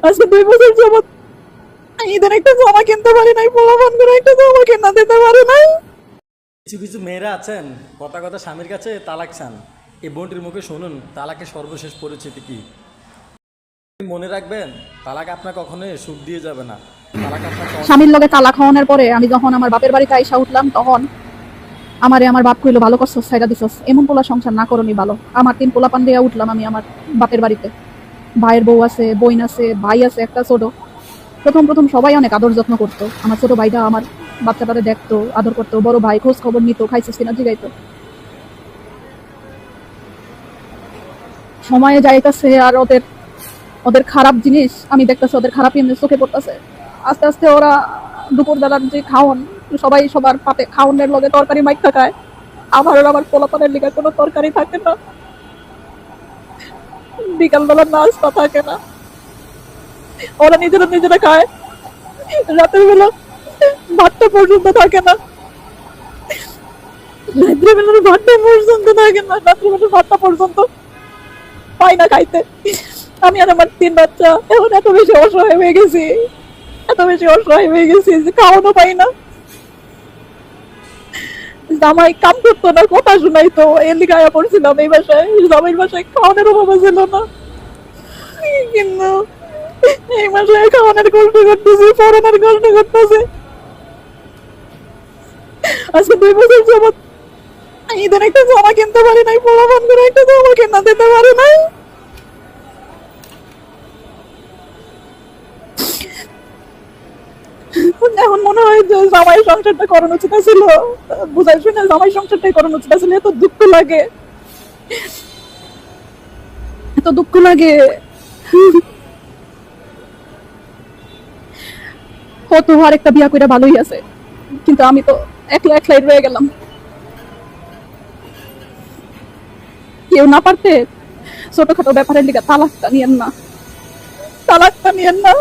আজকে 2 বছর যাবত ঈদের একটা জামা কিনতে পারি নাই, পোলাপান করে একটা জামা কিনা দিতে পারি নাই। কিছু কিছু মেয়েরা আছেন কথা কথা স্বামীর কাছে তালাক চান। এই বোনটির মুখে শুনুন তালাকের সর্বশেষ পরিচিতি কি। মনে রাখবেন, তালাক আপনার কখনোই সুখ দিয়ে যাবে না। তালাক আপনাকে স্বামীর লগে তালাক হওয়ার পরে আমি যখন আমার বাপের বাড়িতে আইসা উঠলাম, তখন আমার বাপ কইলো, ভালো করছস, ছাইরা দিছস, এমন পোলা সংসার না করনি ভালো। আমার 3 পোলাপান দিয়ে উঠলাম আমি আমার বাপের বাড়িতে। ভাইয়ের বউ আছে, বোন আছে, ভাই আছে একটা ছোট। প্রথম প্রথম সবাই অনেক আদর যত্ন করতো। আমার ছোট ভাইটা আমার বাচ্চাটারে দেখতো, আদর করতো। বড় ভাই খোঁজ খবর নিত, খাইছিস কিনা জিগাইতো। সময়ে যাইতেছে আর ওদের ওদের খারাপ জিনিস আমি দেখতেছি, ওদের খারাপ এমনি চোখে পড়তেছে। আস্তে আস্তে ওরা দুপুর বেলার যে খাওন, সবাই সবার পাতে খাওনের লগে তরকারি মাইক থাকায় আমার পোলাপানের লিগে কোনো তরকারি থাকে না, বিকাল বেলার নাস্তা থাকে না, ওরা নিজেরা খায়। রাতের বেলা ভাতটা পর্যন্ত থাকে না, রাত্রিবেলার ভাতটা পর্যন্ত থাকে না, রাত্রিবেলার ভাতটা পর্যন্ত পাই না খাইতে। আমি আর আমার 3 বাচ্চা এখন এত বেশি অসহায় হয়ে গেছি, যে খাওয়ানো পাই না। জামাই কাম করতো না, কথা শুনাইতো, এর লিগে আয়া পড়ছিলাম এই বাসায়। জামাইয়ের বাসায় খাওয়ানোর অভাব ছিল না, কিন্তু এই মাসে খাওয়ানোর কষ্ট করতেছি, পড়ানোর কষ্ট করতেছে। আজকে 2 বছর যাবত ঈদের একটা জামা কিনতে পারি নাই, পোলাপান করে একটা জামা কিনা দিতে পারি নাই। এখন মনে হয় যে জামাই সংসারটা করানো উচিত ছিল, বুঝাই শুনে জামাই সংসারটাই করানো উচিত ছিল। এত দুঃখ লাগে, এত দুঃখ লাগে। কত আর একটা বিয়া কইরা ভালোই আছে, কিন্তু আমি তো একলাই রয়ে গেলাম। কেউ না পারতে ছোটখাটো ব্যাপারের লিগে তালাকটা নিয়েন না, তালাকটা নিয়েন না।